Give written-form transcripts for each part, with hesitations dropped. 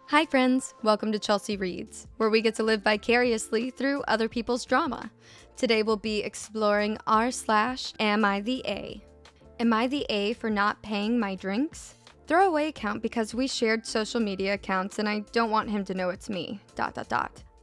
Hi friends, welcome to Chelsea Reads, where we get to live vicariously through other people's drama. Today we'll be exploring r/AmItheA. Am I the A for not paying my drinks? Throwaway account because we shared social media accounts and I don't want him to know it's me, ...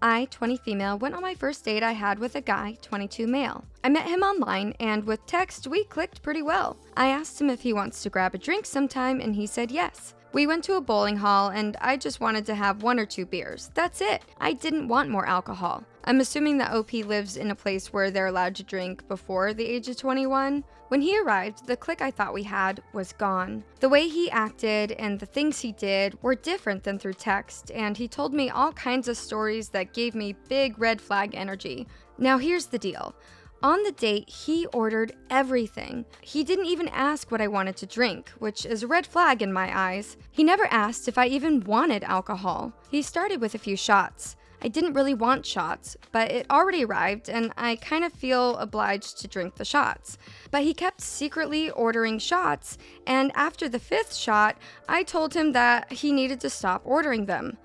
I, 20 female, went on my first date I had with a guy, 22 male. I met him online and with text we clicked pretty well. I asked him if he wants to grab a drink sometime and he said yes. We went to a bowling hall and I just wanted to have 1 or 2 beers. That's it. I didn't want more alcohol. I'm assuming that OP lives in a place where they're allowed to drink before the age of 21. When he arrived, the click I thought we had was gone. The way he acted and the things he did were different than through text, and he told me all kinds of stories that gave me big red flag energy. Now here's the deal. On the date, he ordered everything. He didn't even ask what I wanted to drink, which is a red flag in my eyes. He never asked if I even wanted alcohol. He started with a few shots. I didn't really want shots, but it already arrived and I kind of feel obliged to drink the shots. But he kept secretly ordering shots, and after the 5th shot, I told him that he needed to stop ordering them.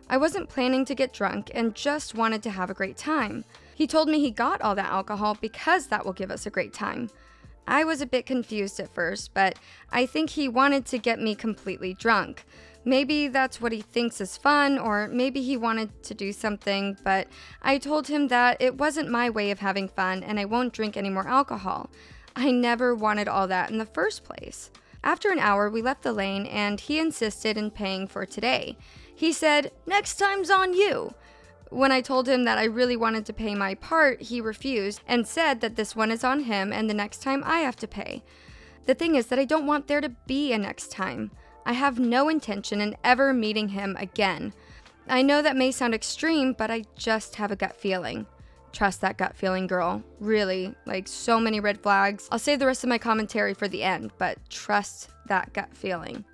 I wasn't planning to get drunk and just wanted to have a great time. He told me he got all that alcohol because that will give us a great time. I was a bit confused at first, but I think he wanted to get me completely drunk. Maybe that's what he thinks is fun, or maybe he wanted to do something, but I told him that it wasn't my way of having fun and I won't drink any more alcohol. I never wanted all that in the first place. After an hour, we left the lane and he insisted in paying for today. He said, "Next time's on you." When I told him that I really wanted to pay my part, he refused and said that this one is on him and the next time I have to pay. The thing is that I don't want there to be a next time. I have no intention in ever meeting him again. I know that may sound extreme, but I just have a gut feeling. Trust that gut feeling, girl. Really, like so many red flags. I'll save the rest of my commentary for the end, but trust that gut feeling.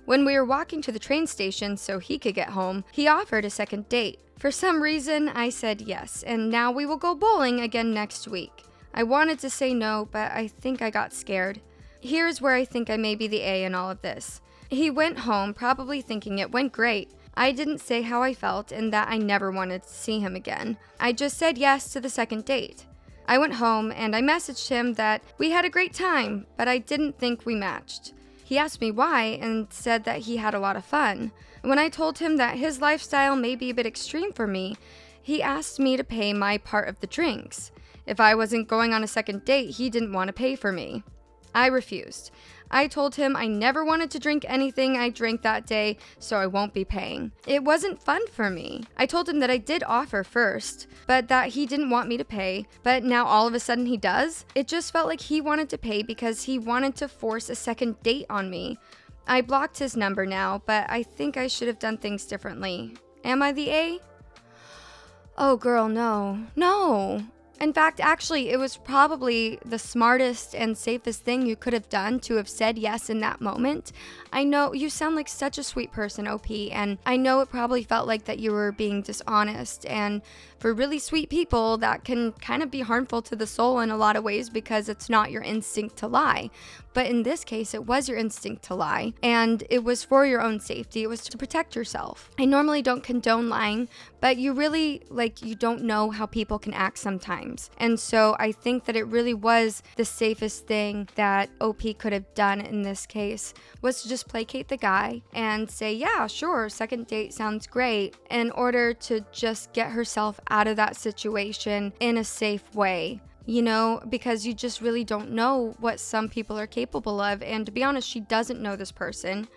When we were walking to the train station so he could get home, he offered a second date. For some reason, I said yes, and now we will go bowling again next week. I wanted to say no, but I think I got scared. Here's where I think I may be the A in all of this. He went home probably thinking it went great. I didn't say how I felt and that I never wanted to see him again. I just said yes to the second date. I went home and I messaged him that we had a great time, but I didn't think we matched. He asked me why and said that he had a lot of fun. When I told him that his lifestyle may be a bit extreme for me, he asked me to pay my part of the drinks. If I wasn't going on a second date, he didn't want to pay for me. I refused. I told him I never wanted to drink anything I drank that day, so I won't be paying. It wasn't fun for me. I told him that I did offer first, but that he didn't want me to pay, but now all of a sudden he does? It just felt like he wanted to pay because he wanted to force a second date on me. I blocked his number now, but I think I should have done things differently. Am I the A? Oh girl, no. No! In fact, actually, it was probably the smartest and safest thing you could have done to have said yes in that moment. I know you sound like such a sweet person, OP, and I know it probably felt like that you were being dishonest, and for really sweet people, that can kind of be harmful to the soul in a lot of ways because it's not your instinct to lie. But in this case, it was your instinct to lie, and it was for your own safety. It was to protect yourself. I normally don't condone lying, but you really, you don't know how people can act sometimes. And so I think that it really was the safest thing that OP could have done in this case was to just placate the guy and say, yeah, sure, second date sounds great, in order to just get herself out of that situation in a safe way. You know, because you just really don't know what some people are capable of. And to be honest, she doesn't know this person.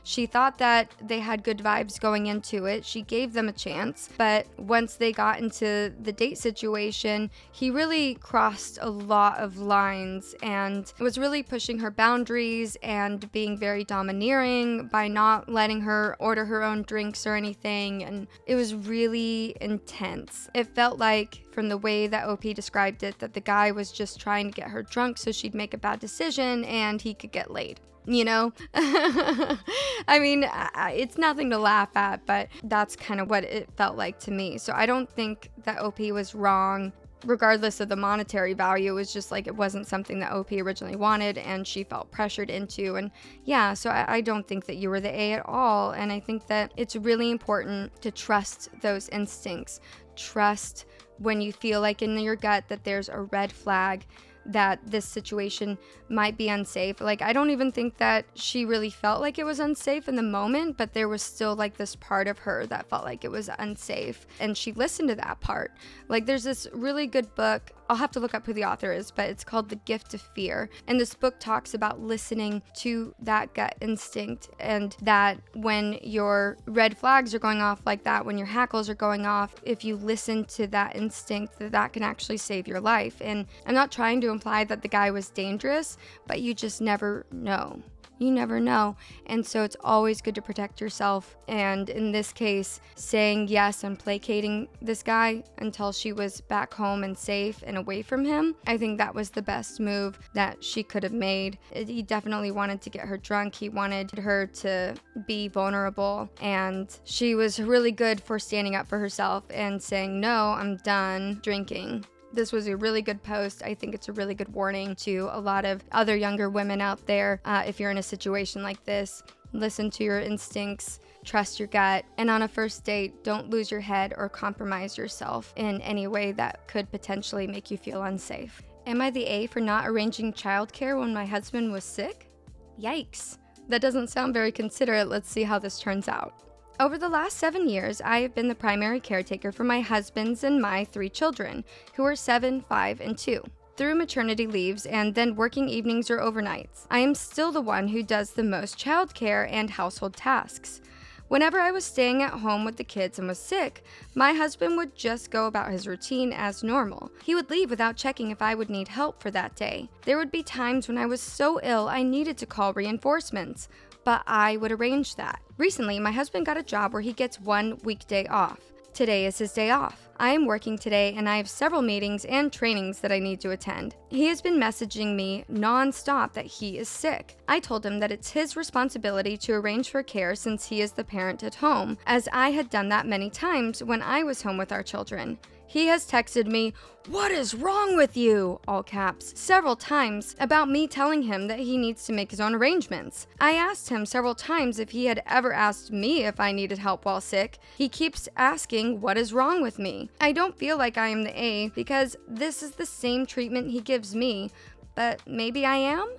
She thought that they had good vibes going into it. She gave them a chance. But once they got into the date situation, he really crossed a lot of lines and was really pushing her boundaries and being very domineering by not letting her order her own drinks or anything. And it was really intense. It felt like, from the way that OP described it, that the guy was just trying to get her drunk so she'd make a bad decision and he could get laid. You know? I mean, it's nothing to laugh at, but that's kind of what it felt like to me. So I don't think that OP was wrong regardless of the monetary value, it was just like it wasn't something that OP originally wanted and she felt pressured into. And yeah, so I don't think that you were the A at all. And I think that it's really important to trust those instincts. Trust when you feel like in your gut that there's a red flag, that this situation might be unsafe. Like, I don't even think that she really felt like it was unsafe in the moment, but there was still like this part of her that felt like it was unsafe, and she listened to that part. Like, there's this really good book, I'll have to look up who the author is, but it's called The Gift of Fear, and this book talks about listening to that gut instinct, and that when your red flags are going off like that, when your hackles are going off, if you listen to that instinct, that can actually save your life. And I'm not trying to imply that the guy was dangerous, but you just never know. You never know. And so it's always good to protect yourself. And in this case, saying yes and placating this guy until she was back home and safe and away from him, I think that was the best move that she could have made. He definitely wanted to get her drunk. He wanted her to be vulnerable. And she was really good for standing up for herself and saying, no, I'm done drinking. This was a really good post. I think it's a really good warning to a lot of other younger women out there. If you're in a situation like this, listen to your instincts, trust your gut, and on a first date, don't lose your head or compromise yourself in any way that could potentially make you feel unsafe. Am I the A for not arranging childcare when my husband was sick? Yikes. That doesn't sound very considerate. Let's see how this turns out. Over the last 7 years, I have been the primary caretaker for my husband's and my 3 children, who are 7, 5, and 2. Through maternity leaves and then working evenings or overnights, I am still the one who does the most childcare and household tasks. Whenever I was staying at home with the kids and was sick, my husband would just go about his routine as normal. He would leave without checking if I would need help for that day. There would be times when I was so ill I needed to call reinforcements, but I would arrange that. Recently, my husband got a job where he gets 1 weekday off. Today is his day off. I am working today and I have several meetings and trainings that I need to attend. He has been messaging me non-stop that he is sick. I told him that it's his responsibility to arrange for care since he is the parent at home, as I had done that many times when I was home with our children. He has texted me, "What is wrong with you?" all caps, several times about me telling him that he needs to make his own arrangements. I asked him several times if he had ever asked me if I needed help while sick. He keeps asking what is wrong with me. I don't feel like I am the A because this is the same treatment he gives me, but maybe I am?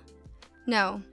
No,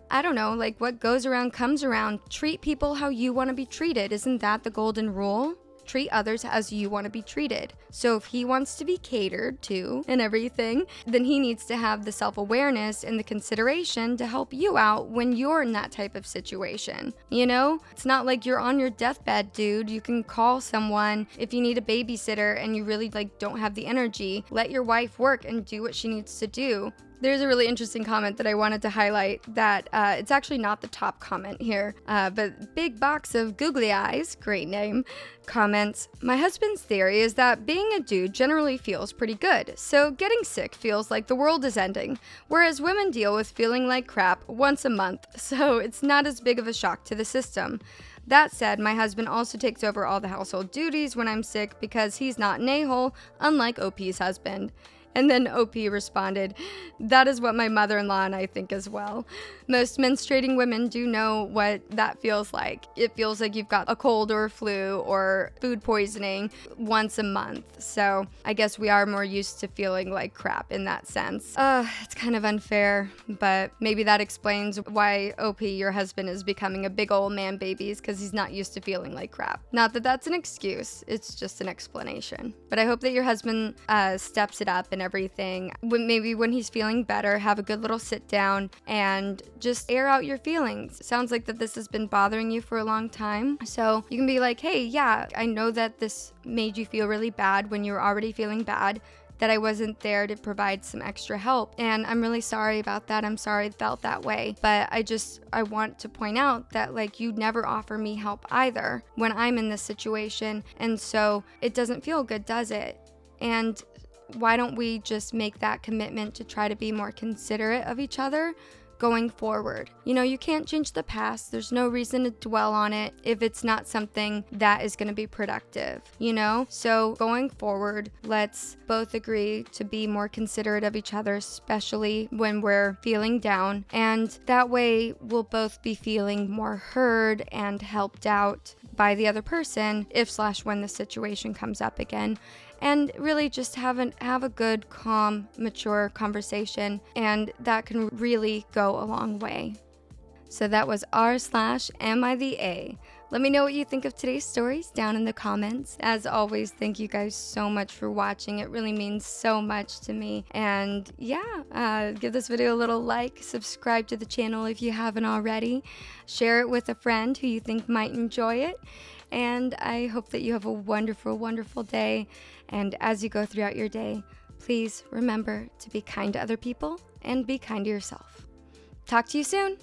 I don't know, like what goes around comes around. Treat people how you want to be treated. Isn't that the golden rule? Treat others as you want to be treated. So if he wants to be catered to and everything, then he needs to have the self-awareness and the consideration to help you out when you're in that type of situation. You know, it's not like you're on your deathbed, dude. You can call someone if you need a babysitter and you really don't have the energy. Let your wife work and do what she needs to do. There's a really interesting comment that I wanted to highlight that it's actually not the top comment here, but Big Box of Googly Eyes, great name, comments, "My husband's theory is that being a dude generally feels pretty good, so getting sick feels like the world is ending, whereas women deal with feeling like crap once a month, so it's not as big of a shock to the system. That said, my husband also takes over all the household duties when I'm sick because he's not an a-hole, unlike OP's husband." And then OP responded, "That is what my mother-in-law and I think as well. Most menstruating women do know what that feels like. It feels like you've got a cold or a flu or food poisoning once a month. So I guess we are more used to feeling like crap in that sense." It's kind of unfair, but maybe that explains why OP, your husband, is becoming a big old man babies, because he's not used to feeling like crap. Not that that's an excuse, it's just an explanation. But I hope that your husband steps it up and everything. Maybe when he's feeling better, have a good little sit down and just air out your feelings. Sounds like that this has been bothering you for a long time. So you can be like, "Hey, yeah, I know that this made you feel really bad when you were already feeling bad, that I wasn't there to provide some extra help. And I'm really sorry about that. I'm sorry it felt that way. But I want to point out that you never offer me help either when I'm in this situation. And so it doesn't feel good, does it? And why don't we just make that commitment to try to be more considerate of each other? going forward. You know, you can't change the past. There's no reason to dwell on it if it's not something that is going to be productive, you know? So going forward, let's both agree to be more considerate of each other, especially when we're feeling down. And that way we'll both be feeling more heard and helped out by the other person if/when the situation comes up again. And really just have a good, calm, mature conversation, and that can really go a long way. So that was r/AmItheA. Let me know what you think of today's stories down in the comments. As always, thank you guys so much for watching. It really means so much to me. And yeah, give this video a little like, subscribe to the channel if you haven't already, share it with a friend who you think might enjoy it. And I hope that you have a wonderful, wonderful day. And as you go throughout your day, please remember to be kind to other people and be kind to yourself. Talk to you soon.